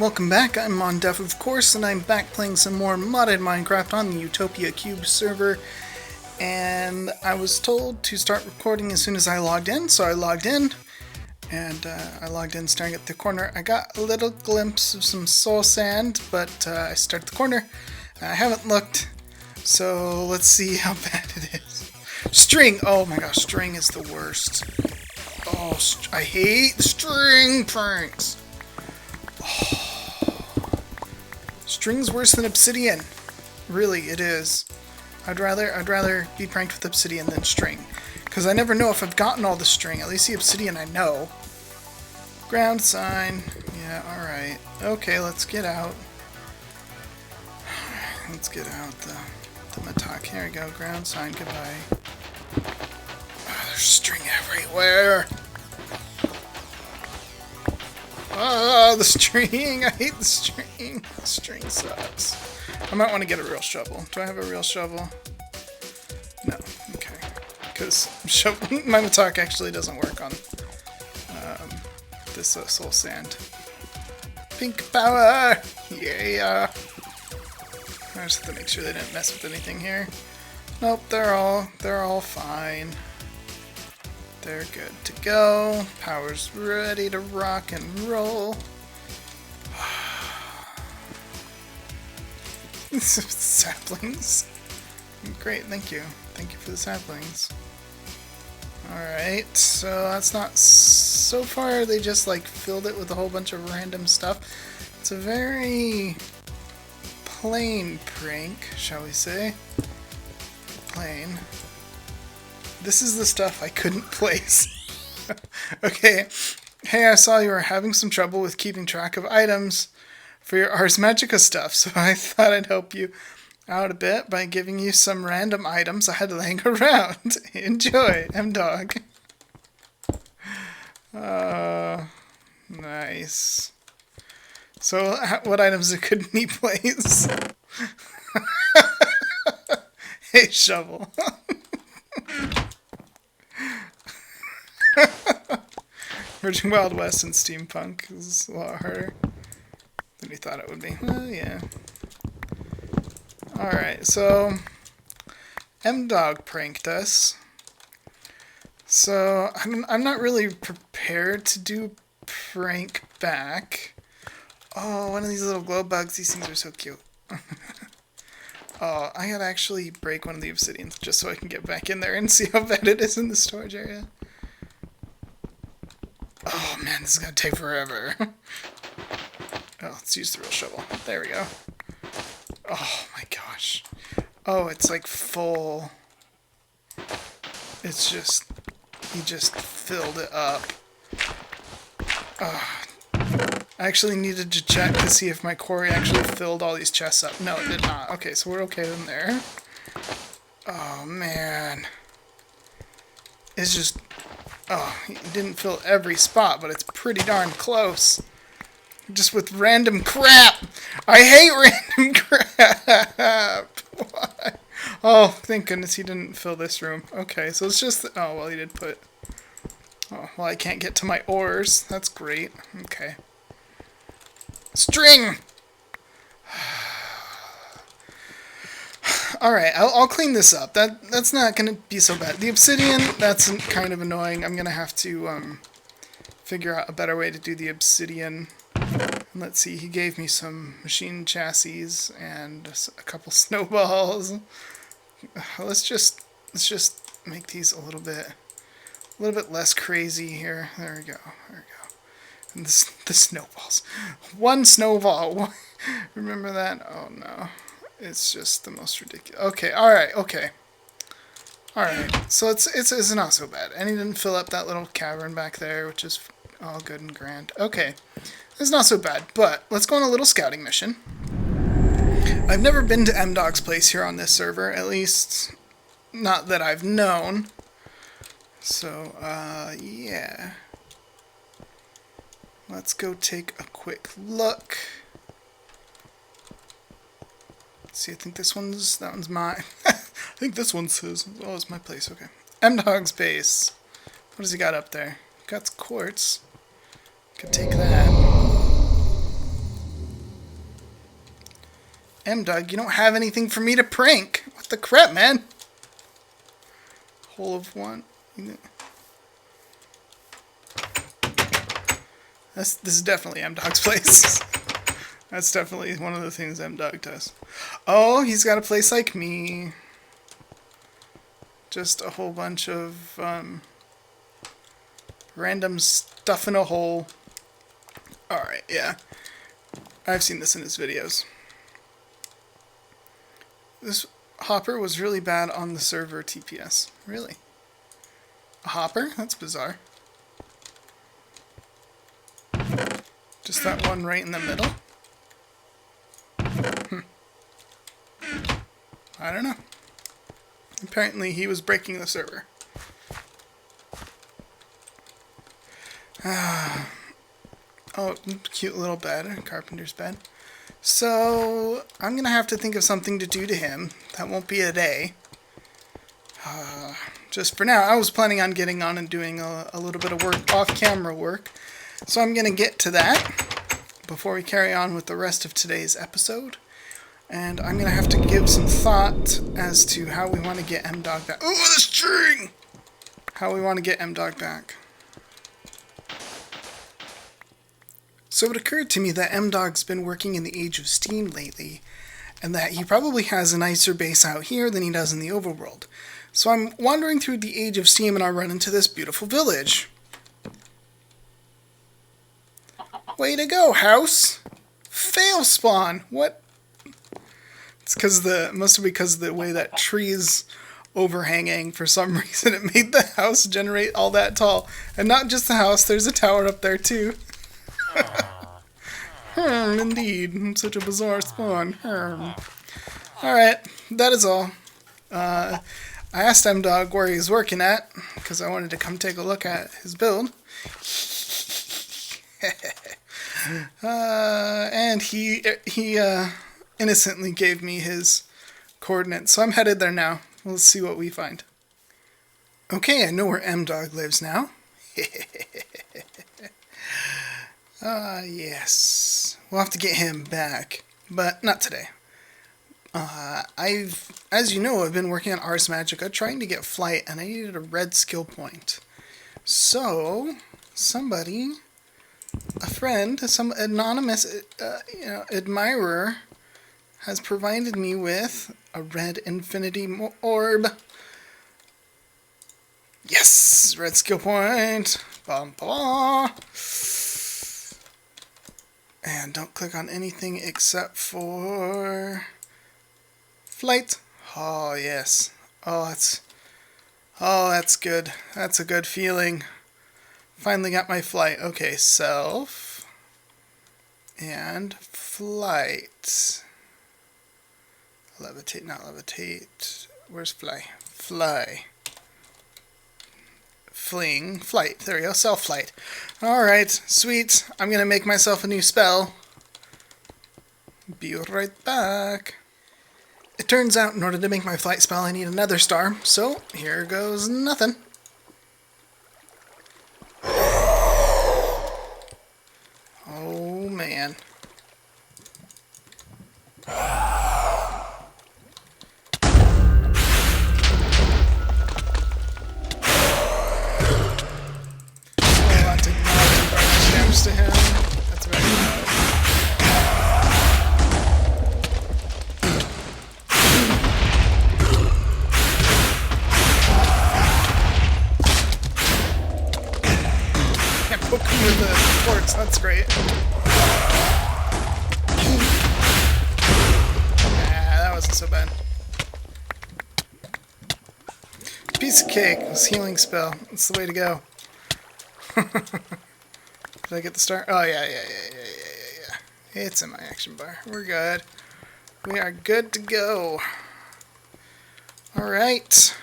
welcome back. I'm Mondef, of course, and I'm back playing some more modded Minecraft on the Utopia Cube server. And I was told to start recording as soon as I logged in, so I logged in. And I logged in staring at the corner. I got a little glimpse of some soul sand, but I started the corner. I haven't looked, so let's see how bad it is. String! Oh my gosh, string is the worst. Oh, I hate string pranks. String's worse than obsidian. Really, it is. I'd rather be pranked with obsidian than string, because I never know if I've gotten all the string. At least the obsidian I know. Ground sign. Yeah, alright. Okay, let's get out. Let's get out the matok. Here we go. Ground sign. Goodbye. Oh, there's string everywhere. Oh, the string! I hate the string. The string sucks. I might want to get a real shovel. Do I have a real shovel? No. Okay. Because my matok actually doesn't work on this soul sand. Pink power! Yeah! I just have to make sure they didn't mess with anything here. Nope, they're all fine. They're good to go. Power's ready to rock and roll. Saplings. Great, thank you. Thank you for the saplings. Alright, so that's not... So far, they just like filled it with a whole bunch of random stuff. It's a very plain prank, shall we say. Plain. This is the stuff I couldn't place. Okay. Hey, I saw you were having some trouble with keeping track of items for your Ars Magica stuff, so I thought I'd help you out a bit by giving you some random items I had laying around. Enjoy, M-Dog. Nice. So, what items couldn't he place? Hey, shovel. Merging Wild West and Steampunk is a lot harder than we thought it would be. Well, yeah. Alright, so M-Dog pranked us. So I'm not really prepared to do prank back. Oh, one of these little glow bugs. These things are so cute. Oh, I gotta actually break one of the obsidians just so I can get back in there and see how bad it is in the storage area. Oh man, this is gonna take forever. Oh, let's use the real shovel. There we go. Oh my gosh. Oh, it's like full. It's just... He just filled it up. I actually needed to check to see if my quarry actually filled all these chests up. No, it did not. Okay, so we're okay in there. Oh, man. It's just... Oh, he didn't fill every spot, but it's pretty darn close. Just with random crap! I hate random crap! Why? Oh, thank goodness he didn't fill this room. Okay, so it's just... Oh, well, he did put... Oh, well, I can't get to my ores. That's great. Okay. String! Alright, I'll clean this up. That's not going to be so bad. The obsidian, that's kind of annoying. I'm going to have to figure out a better way to do the obsidian. Let's see, he gave me some machine chassis and a couple snowballs. Let's just make these a little bit less crazy here. There we go. There we go. And the snowballs. One snowball. Remember that? Oh no. It's just the most ridiculous. Okay, alright, okay. Alright, so it's not so bad. And he didn't fill up that little cavern back there, which is all good and grand. Okay, it's not so bad, but let's go on a little scouting mission. I've never been to M-Dog's place here on this server, at least not that I've known. So, yeah. Let's go take a quick look. See, I think that one's mine. I think this one's his. Oh, it's my place, okay. M-Dog's base. What does he got up there? Got quartz. Could take that. M-Dog, you don't have anything for me to prank. What the crap, man? Hole of one. This is definitely M-Dog's place. That's definitely one of the things M-Dog does. Oh, he's got a place like me. Just a whole bunch of random stuff in a hole. Alright, yeah. I've seen this in his videos. This hopper was really bad on the server TPS. Really? A hopper? That's bizarre. Just that one right in the middle? I don't know. Apparently he was breaking the server. Oh, cute little bed, carpenter's bed. So, I'm going to have to think of something to do to him. That won't be a day. Just for now, I was planning on getting on and doing a little bit of work, off-camera work. So I'm going to get to that before we carry on with the rest of today's episode. And I'm going to have to give some thought as to how we want to get M-Dog back. Oh, the string! How we want to get M-Dog back. So it occurred to me that M-Dog's been working in the Age of Steam lately, and that he probably has a nicer base out here than he does in the Overworld. So I'm wandering through the Age of Steam and I run into this beautiful village. Way to go, house! Fail spawn! What? It's must be because of the way that tree's overhanging. For some reason it made the house generate all that tall. And not just the house, there's a tower up there too. Indeed. Such a bizarre spawn. Alright, that is all. I asked M-Dog where he's working at, because I wanted to come take a look at his build. And he innocently gave me his coordinates, so I'm headed there now. Let's see what we find. Okay, I know where M-Dog lives now. Yes. We'll have to get him back, but not today. As you know, I've been working on Ars Magica trying to get flight, and I needed a red skill point. So, a friend, some anonymous, admirer, has provided me with a red infinity orb. Yes! Red skill point! Bum, bum. And don't click on anything except for flight. Oh, yes. Oh, that's good. That's a good feeling. Finally got my flight. Okay, self. And flight. Levitate, not levitate. Where's fly? Fly. Fling. Flight. There we go. Self-flight. Alright, sweet. I'm gonna make myself a new spell. Be right back. It turns out in order to make my flight spell I need another star, so here goes nothing. Oh man. To him. That's very loud. Can't poke him with the forks, that's great. Yeah, that wasn't so bad. Piece of cake. This healing spell. That's the way to go. Did I get the star? Oh, yeah. It's in my action bar. We're good. We are good to go. Alright.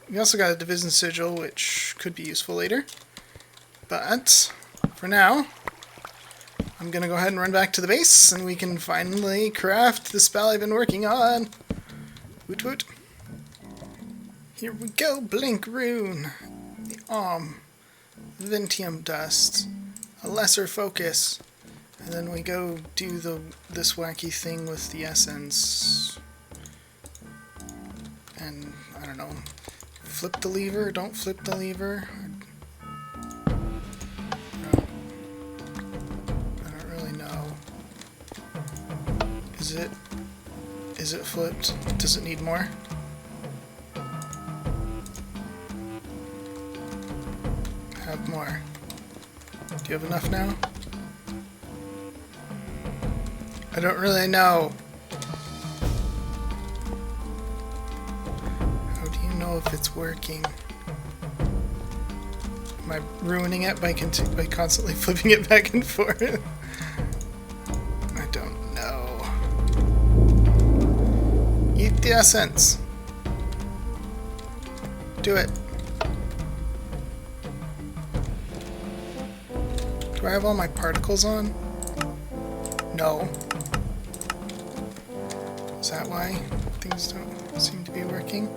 We also got a Division Sigil, which could be useful later. But, for now, I'm going to go ahead and run back to the base, and we can finally craft the spell I've been working on. Woot woot. Here we go, Blink Rune. The Ventium Dust, a Lesser Focus, And then we go do this wacky thing with the essence. And, I don't know, flip the lever, don't flip the lever. I don't really know. Is it flipped? Does it need more? Have more. Do you have enough now? I don't really know. How do you know if it's working? Am I ruining it by constantly flipping it back and forth? I don't know. Eat the essence. Do it. Do I have all my particles on? No. Is that why things don't seem to be working?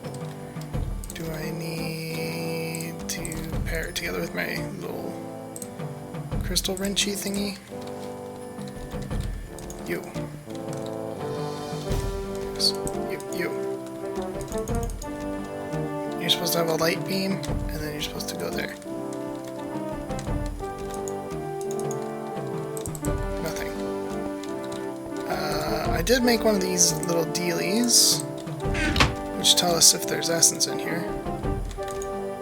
Do I need to pair it together with my little crystal wrenchy thingy? You. You. You're supposed to have a light beam, and then you're supposed to go there. I did make one of these little dealies, which tell us if there's essence in here.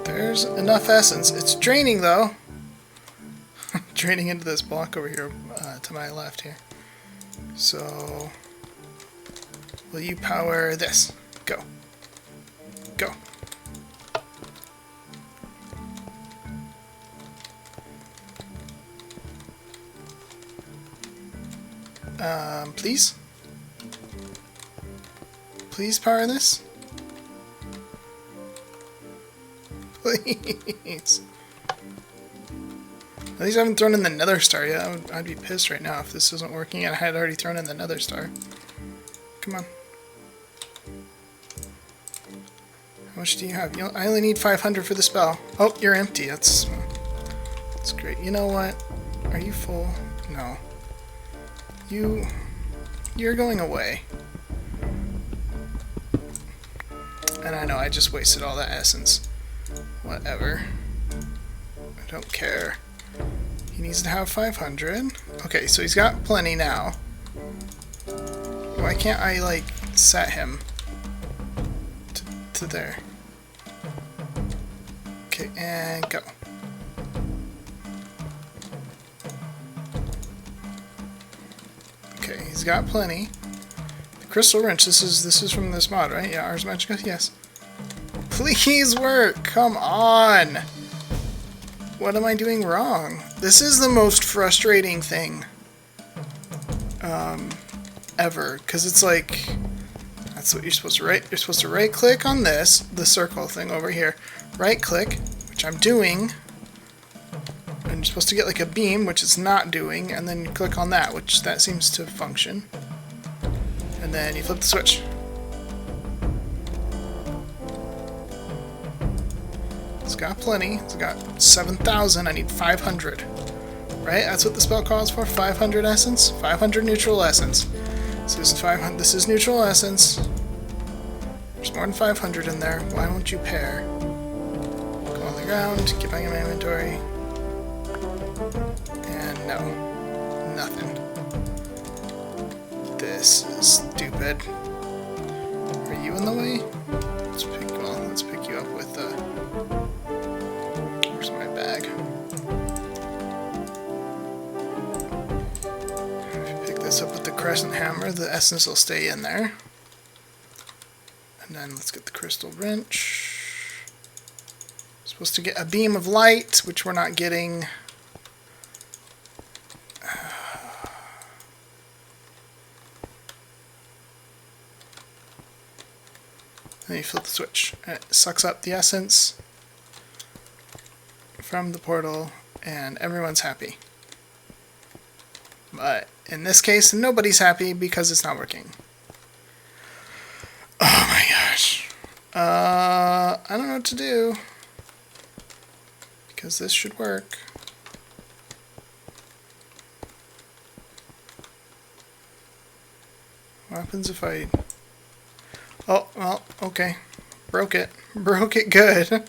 There's enough essence. It's draining, though. Draining into this block over here to my left here. So, will you power this? Go. Go. Please? Please power this? Please. At least I haven't thrown in the nether star yet. I'd be pissed right now if this isn't working and I had already thrown in the nether star. Come on. How much do you have? I only need 500 for the spell. Oh, you're empty. That's great. You know what? Are you full? No. You're going away. And I know I just wasted all that essence. Whatever. I don't care. He needs to have 500. Okay, so he's got plenty now. Why can't I, like, set him to there? Okay, and go. Okay, he's got plenty. The crystal wrench, this is from this mod, right? Yeah, Ars Magica, yes. Please work! Come on! What am I doing wrong? This is the most frustrating thing ever, because it's like, that's what you're supposed to write. You're supposed to right click on this, the circle thing over here. Right click, which I'm doing. And you're supposed to get like a beam, which it's not doing, and then you click on that, which that seems to function. And then you flip the switch. It's got plenty. It's got 7,000. I need 500. Right? That's what the spell calls for. 500 essence. 500 neutral essence. So this is 500. This is neutral essence. There's more than 500 in there. Why won't you pair? Go on the ground. Get back in my inventory. And no. Nothing. This is stupid. Are you in the way? Let's pick you up with where's my bag? If you pick this up with the crescent hammer, the essence will stay in there. And then let's get the crystal wrench. Supposed to get a beam of light, which we're not getting. Then you flip the switch, and it sucks up the essence from the portal, and everyone's happy. But in this case, nobody's happy because it's not working. Oh my gosh. I don't know what to do, because this should work. What happens if I... Oh, well, okay. Broke it. Broke it good.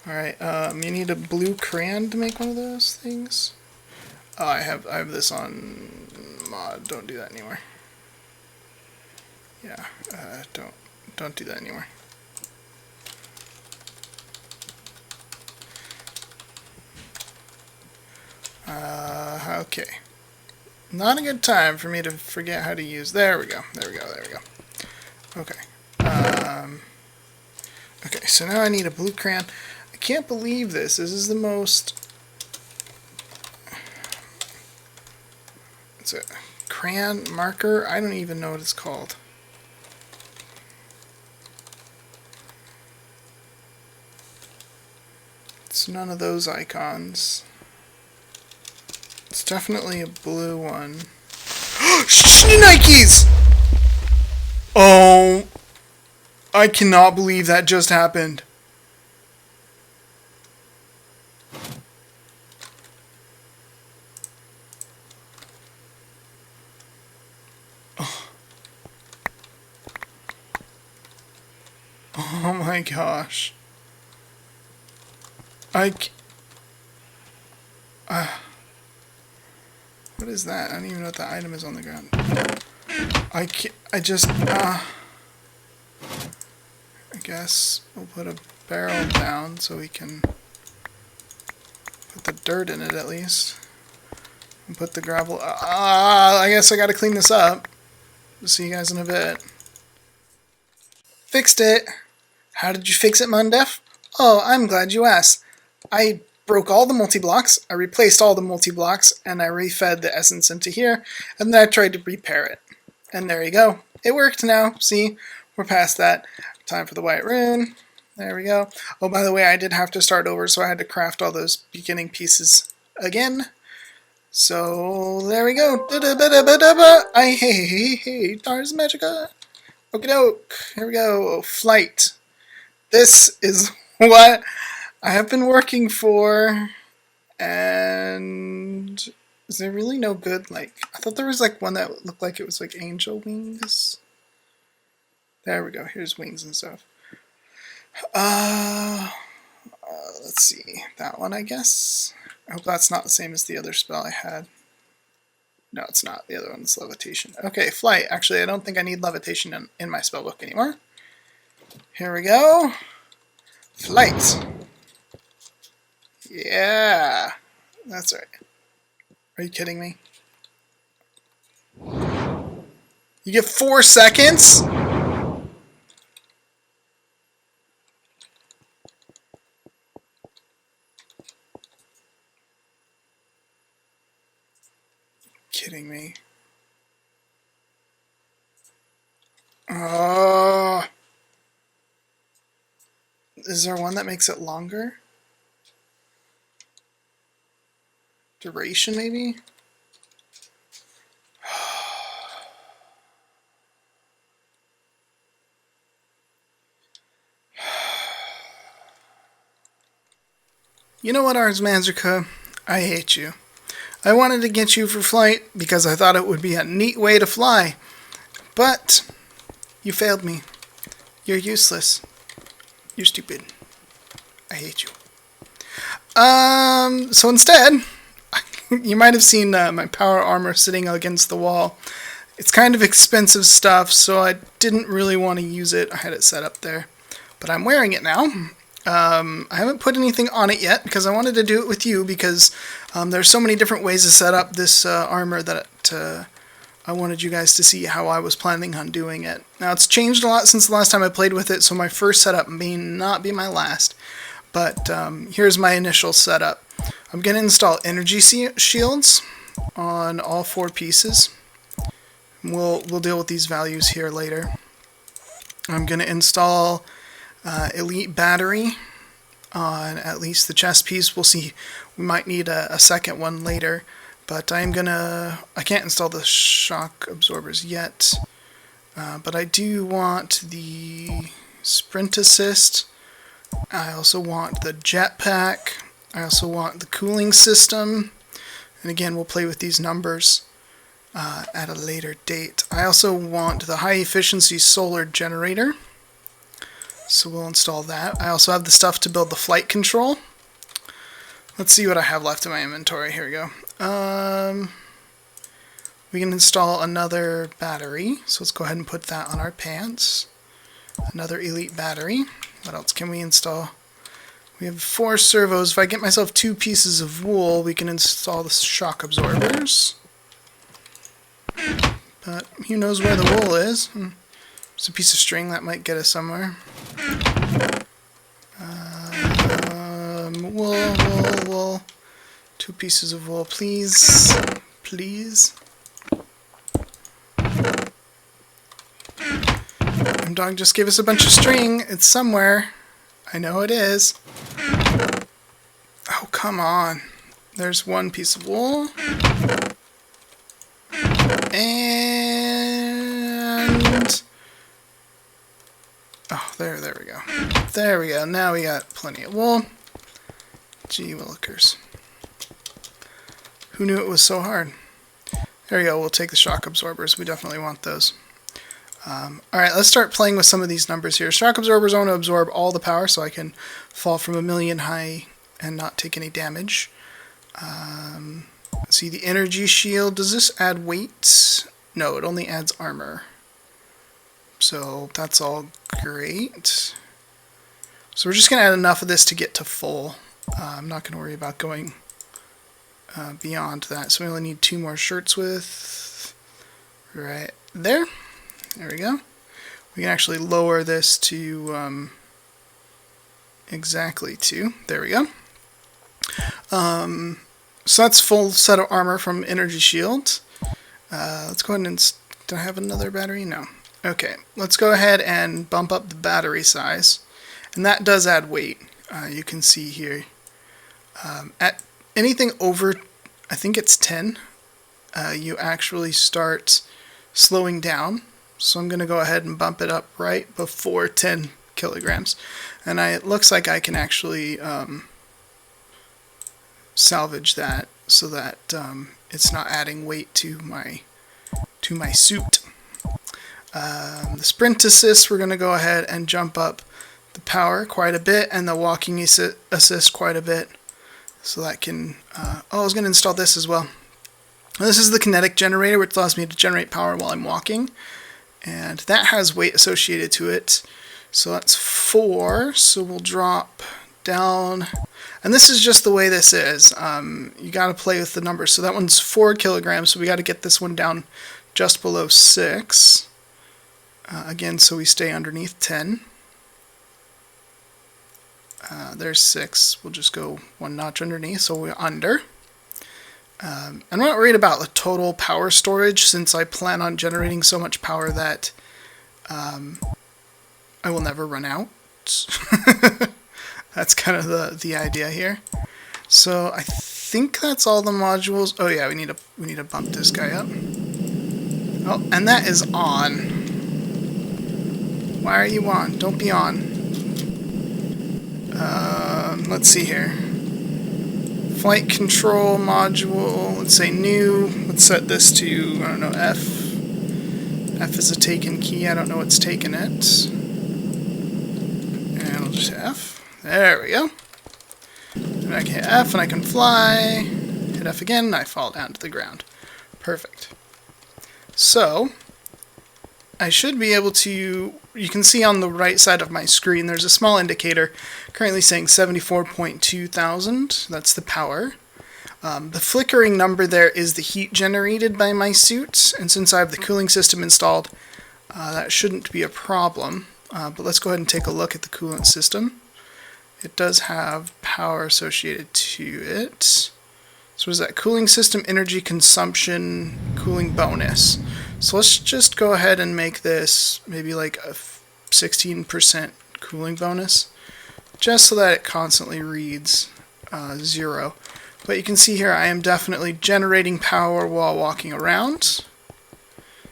Alright, you need a blue crayon to make one of those things? Oh, I have this on mod. Don't do that anymore. Yeah, don't do that anymore. Okay. Not a good time for me to forget how to use... There we go. There we go. There we go. Okay. Okay, so now I need a blue crayon. I can't believe this. This is the most... It's a crayon marker. I don't even know what it's called. It's none of those icons. It's definitely a blue one. Nikes! Oh, I cannot believe that just happened. Oh my gosh. What is that? I don't even know what the item is on the ground. I guess we'll put a barrel down so we can put the dirt in it at least. And put the gravel... I guess I gotta clean this up. See you guys in a bit. Fixed it! How did you fix it, Mondef? Oh, I'm glad you asked. I broke all the multi-blocks, I replaced all the multi-blocks, and I refed the essence into here, and then I tried to repair it. And there you go. It worked now. See? We're past that. Time for the white rune. There we go. Oh, by the way, I did have to start over, so I had to craft all those beginning pieces again. So, there we go. Hey, Ars Magica. Okie doke. Here we go. Flight. This is what I have been working for, and is there really no good, like, I thought there was like one that looked like it was like angel wings. There we go, here's wings and stuff. Let's see, that one I guess. I hope that's not the same as the other spell I had. No, it's not, the other one's levitation. Okay, flight, actually I don't think I need levitation in my spellbook anymore. Here we go. Flight. Yeah, that's right. Are you kidding me? You get 4 seconds? Kidding me? Oh. Is there one that makes it longer? Duration, maybe? You know what, Ars Magica? I hate you. I wanted to get you for flight because I thought it would be a neat way to fly. But you failed me. You're useless. You're stupid. I hate you. So instead, you might have seen my power armor sitting against the wall. It's kind of expensive stuff, so I didn't really want to use it. I had it set up there. But I'm wearing it now. I haven't put anything on it yet because I wanted to do it with you because there's so many different ways to set up this armor that I wanted you guys to see how I was planning on doing it. Now it's changed a lot since the last time I played with it, so my first setup may not be my last. But here's my initial setup. I'm going to install energy shields on all 4 pieces. We'll deal with these values here later. I'm going to install elite battery on at least the chest piece. We'll see. We might need a second one later. But I can't install the shock absorbers yet. But I do want the sprint assist. I also want the jetpack. I also want the cooling system. And again, we'll play with these numbers. at a later date. I also want the high efficiency solar generator, so we'll install that. I also have the stuff to build the flight control. Let's see what I have left in my inventory. Here we go. We can install another battery, so let's go ahead and put that on our pants. Another elite battery. What else can we install? We have 4 servos. If I get myself 2 pieces of wool, we can install the shock absorbers. But who knows where the wool is? It's a piece of string that might get us somewhere. Wool. 2 pieces of wool, please. Please. And dog just gave us a bunch of string. It's somewhere. I know it is. Oh, come on. There's 1 piece of wool. And... oh, there we go. There we go. Now we got plenty of wool. Gee willikers. Who knew it was so hard? There we go. We'll take the shock absorbers. We definitely want those. Alright, let's start playing with some of these numbers here. Shock absorbers want to absorb all the power so I can fall from 1,000,000 high and not take any damage. Let's see, the energy shield. Does this add weight? No, it only adds armor. So that's all great. So we're just going to add enough of this to get to full. I'm not going to worry about going beyond that. So we only need 2 more shirts with right there. There we go. We can actually lower this to exactly 2. There we go. So that's full set of armor from energy shield. Let's go ahead and... do I have another battery? No. Okay, let's go ahead and bump up the battery size. And that does add weight. You can see here. At anything over, I think it's 10, you actually start slowing down. So I'm going to go ahead and bump it up right before 10 kilograms. And it looks like I can actually salvage that so that it's not adding weight to my suit. The sprint assist, we're going to go ahead and jump up the power quite a bit and the walking assist quite a bit. So that can... oh, I was going to install this as well. This is the kinetic generator, which allows me to generate power while I'm walking. And that has weight associated to it. So that's 4. So we'll drop down. And this is just the way this is. You got to play with the numbers. So that one's 4 kilograms. So we got to get this one down just below 6. Again, so we stay underneath 10. There's 6. We'll just go 1 notch underneath. So we're under. I'm not worried about the total power storage since I plan on generating so much power that I will never run out. That's kind of the idea here. So I think that's all the modules. Oh yeah, we need to bump this guy up. Oh, and that is on. Why are you on? Don't be on. Let's see here. Flight control module, let's say new. Let's set this to, I don't know, F. F is a taken key. I don't know what's taken it. And I'll just hit F. There we go. And I can hit F and I can fly. Hit F again and I fall down to the ground. Perfect. So, I should be able to... You can see on the right side of my screen there's a small indicator currently saying 74.2 thousand. That's the power. The flickering number there is the heat generated by my suit, and since I have the cooling system installed, that shouldn't be a problem. But let's go ahead and take a look at the coolant system. It does have power associated to it. So what is that? Cooling system, energy consumption, cooling bonus. So let's just go ahead and make this maybe like a 16% cooling bonus, just so that it constantly reads 0. But you can see here I am definitely generating power while walking around.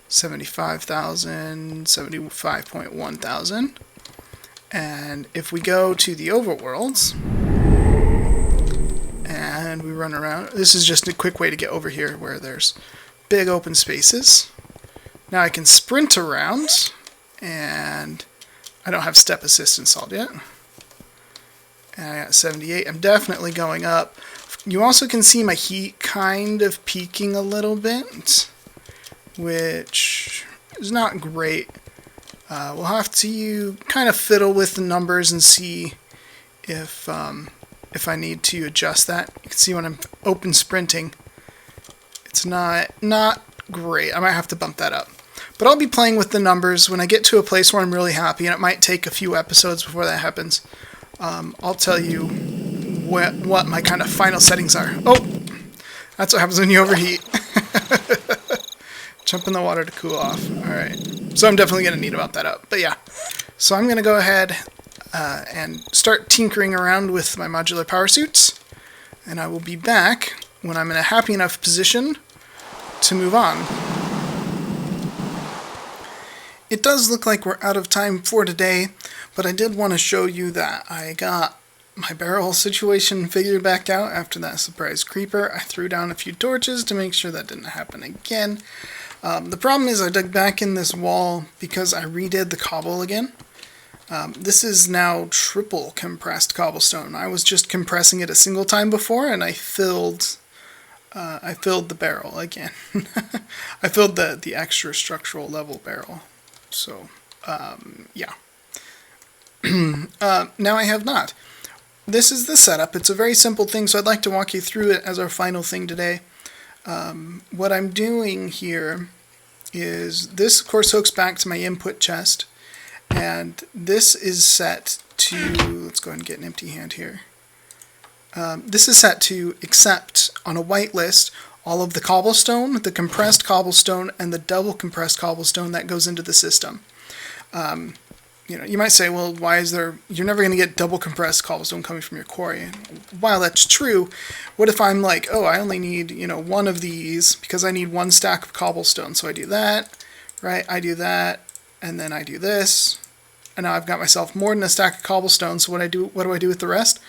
75,000, 75.1 thousand. And if we go to the overworlds and we run around, this is just a quick way to get over here where there's big open spaces. Now I can sprint around, and I don't have step assist installed yet. And I got 78. I'm definitely going up. You also can see my heat kind of peaking a little bit, which is not great. We'll have to kind of fiddle with the numbers and see if I need to adjust that. You can see when I'm open sprinting, it's not great. I might have to bump that up. But I'll be playing with the numbers when I get to a place where I'm really happy, and it might take a few episodes before that happens. I'll tell you what my kind of final settings are. Oh, that's what happens when you overheat. Jump in the water to cool off. Alright, so I'm definitely going to need to bump that up. But yeah, so I'm going to go ahead and start tinkering around with my modular power suits, and I will be back when I'm in a happy enough position to move on. It does look like we're out of time for today, but I did want to show you that I got my barrel situation figured back out after that surprise creeper. I threw down a few torches to make sure that didn't happen again. The problem is I dug back in this wall because I redid the cobble again. This is now triple compressed cobblestone. I was just compressing it a single time before, and I filled the barrel again. I filled the extra structural level barrel. So, yeah. Now I have not. This is the setup. It's a very simple thing, so I'd like to walk you through it as our final thing today. What I'm doing here is this, of course, hooks back to my input chest, and this is set to, let's go ahead and get an empty hand here. This is set to accept on a whitelist all of the cobblestone, the compressed cobblestone, and the double compressed cobblestone that goes into the system. You might say, well, why is there, you're never going to get double compressed cobblestone coming from your quarry. While that's true, what if I'm like, oh, I only need, one of these because I need one stack of cobblestone. So I do that, right? I do that, and then I do this. And now I've got myself more than a stack of cobblestone. So what do I do with the rest?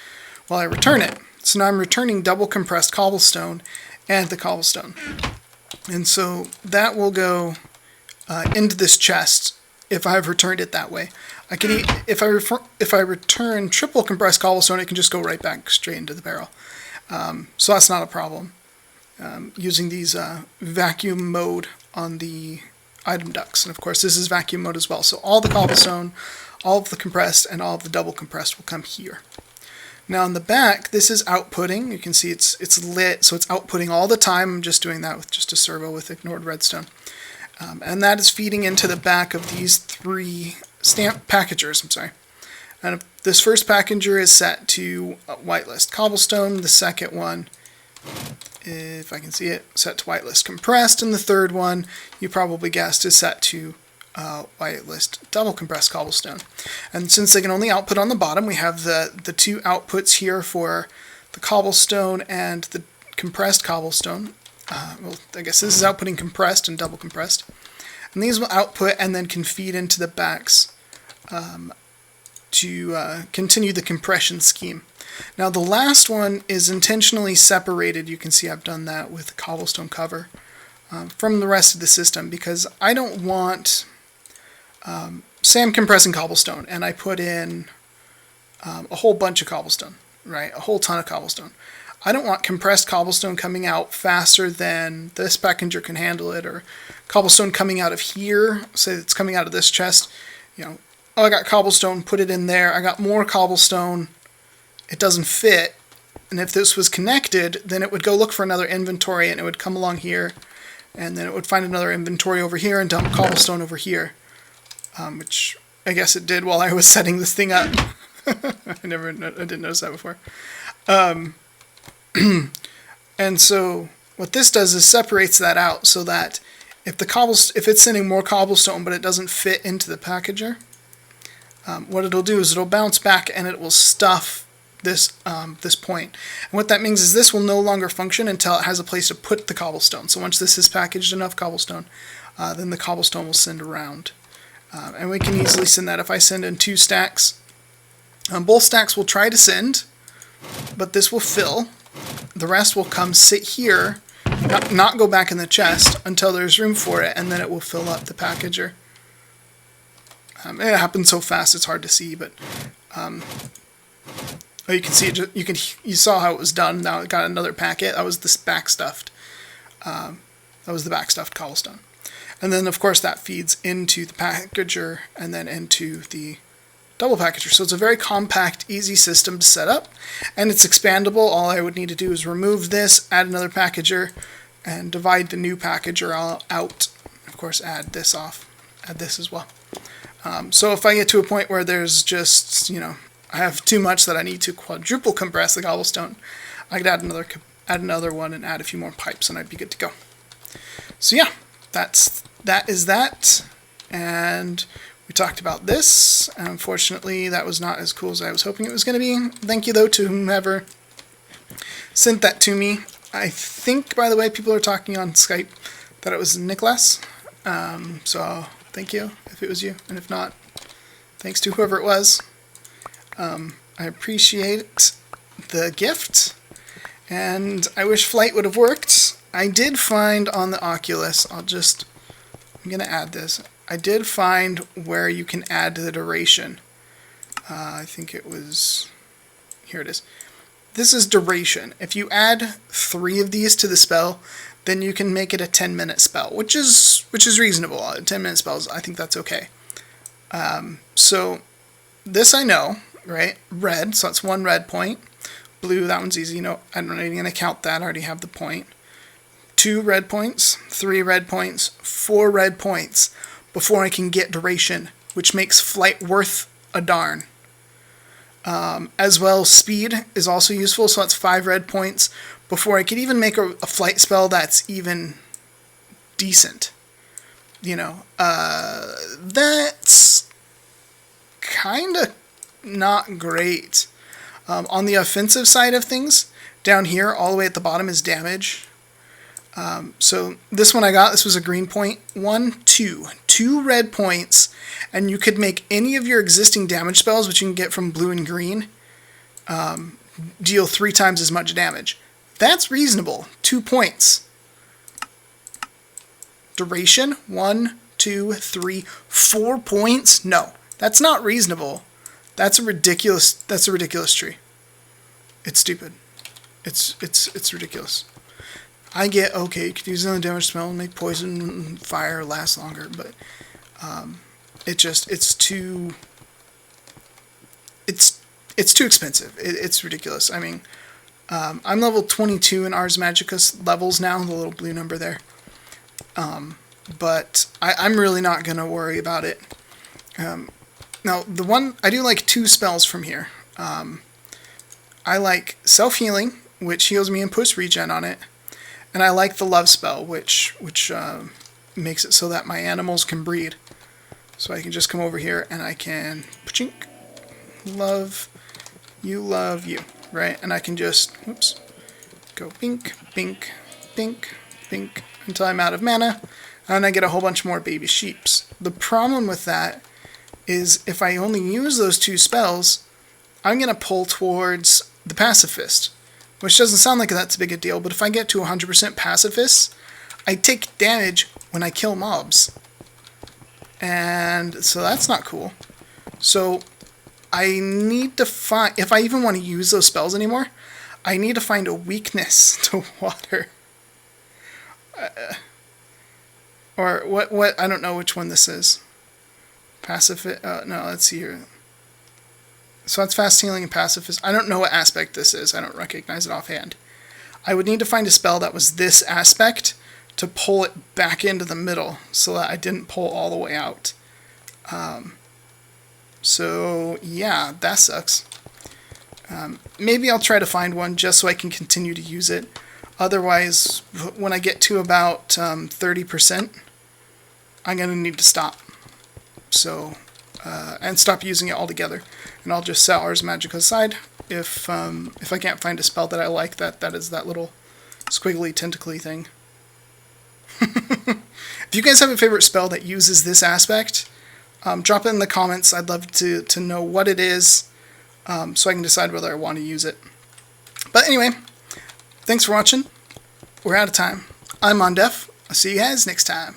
Well, I return it. So now I'm returning double compressed cobblestone and the cobblestone. And so that will go into this chest if I've returned it that way. I can if I return triple compressed cobblestone, it can just go right back straight into the barrel. So that's not a problem. Using these vacuum mode on the item ducts. And of course this is vacuum mode as well. So all the cobblestone, all of the compressed, and all of the double compressed will come here. Now on the back, this is outputting. You can see it's lit, so it's outputting all the time. I'm just doing that with just a servo with ignored redstone. And that is feeding into the back of these three stamp packagers, And this first packager is set to whitelist cobblestone. The second one, if I can see it, set to whitelist compressed. And the third one, you probably guessed, is set to whitelist double compressed cobblestone. And since they can only output on the bottom, we have the two outputs here for the cobblestone and the compressed cobblestone. Well, I guess this is outputting compressed and double compressed. And these will output and then can feed into the backs to continue the compression scheme. Now the last one is intentionally separated. You can see I've done that with the cobblestone cover from the rest of the system because I don't want... say I'm compressing cobblestone and I put in a whole bunch of cobblestone, right? A whole ton of cobblestone. I don't want compressed cobblestone coming out faster than this packager can handle it, or cobblestone coming out of here, say it's coming out of this chest, oh, I got cobblestone, put it in there, I got more cobblestone, it doesn't fit, and if this was connected, then it would go look for another inventory, and it would come along here, and then it would find another inventory over here, and dump cobblestone over here, which I guess it did while I was setting this thing up. I didn't notice that before. And so what this does is separates that out so that if it's sending more cobblestone but it doesn't fit into the packager, what it'll do is it'll bounce back and it will stuff this point. And what that means is this will no longer function until it has a place to put the cobblestone. So once this is packaged enough cobblestone, then the cobblestone will send around. And we can easily send that. If I send in 2 stacks, both stacks will try to send, but this will fill. The rest will come sit here not go back in the chest until there's room for it, and then it will fill up the packager. It happens so fast it's hard to see, but oh, you can see it. You saw how it was done. Now it got another packet. That was this backstuffed. That was the backstuffed cobblestone, and then of course that feeds into the packager and then into the double packager. So it's a very compact, easy system to set up, and it's expandable. All I would need to do is remove this, add another packager, and divide the new packager out. Of course, add this off, add this as well. So if I get to a point where there's just, I have too much that I need to quadruple compress the cobblestone, I could add another one and add a few more pipes, and I'd be good to go. So yeah, that is that, and we talked about this, and unfortunately that was not as cool as I was hoping it was going to be. Thank you, though, to whomever sent that to me. I think, by the way, people are talking on Skype that it was Nicholas, so thank you if it was you, and if not, thanks to whoever it was. I appreciate the gift, and I wish flight would have worked. I did find on the Oculus, I'm going to add this, I did find where you can add the duration. I think it was, here it is. This is duration. If you add 3 of these to the spell, then you can make it a 10-minute spell, which is reasonable. 10-minute spells, I think that's okay. So this I know, right? Red, so that's 1 red point. Blue, that one's easy. No, I'm not even going to count that. I already have the point. 2 red points, 3 red points, 4 red points before I can get duration, which makes flight worth a darn. As well, speed is also useful, so that's 5 red points before I could even make a flight spell that's even decent. That's kind of not great. On the offensive side of things, down here, all the way at the bottom is damage. So this one I got, this was a green point. 1, 2. 2 red points, and you could make any of your existing damage spells, which you can get from blue and green, deal 3 times as much damage. That's reasonable. 2 points. Duration, 1, 2, 3, 4 points? No, that's not reasonable. That's a ridiculous tree. It's stupid. It's ridiculous. I get, okay, you could use another damage spell and make poison and fire last longer, but it's too expensive. It's ridiculous. I mean, I'm level 22 in Ars Magicus levels now, the little blue number there. But I'm really not going to worry about it. Now, I do like 2 spells from here. I like Self-Healing, which heals me and puts regen on it. And I like the Love spell, which makes it so that my animals can breed. So I can just come over here and I can pachink, love you, right? And I can just, go bink, bink, bink, bink, until I'm out of mana. And I get a whole bunch more baby sheeps. The problem with that is if I only use those 2 spells, I'm going to pull towards the Pacifist. Which doesn't sound like that's a big a deal, but if I get to 100% pacifists, I take damage when I kill mobs. And so that's not cool. So I need to find, if I even want to use those spells anymore, I need to find a weakness to water. Or what, I don't know which one this is. Pacifist, no, let's see here. So that's fast healing and pacifist. I don't know what aspect this is. I don't recognize it offhand. I would need to find a spell that was this aspect to pull it back into the middle so that I didn't pull all the way out. So yeah, that sucks. Maybe I'll try to find one just so I can continue to use it. Otherwise, when I get to about 30%, I'm going to need to stop. So, and stop using it altogether. And I'll just set Ars Magica aside if I can't find a spell that I like that is that little squiggly tentacly thing. If you guys have a favorite spell that uses this aspect, drop it in the comments. I'd love to know what it is, so I can decide whether I want to use it. But anyway, thanks for watching. we're out of time. I'm Mondef. I'll see you guys next time.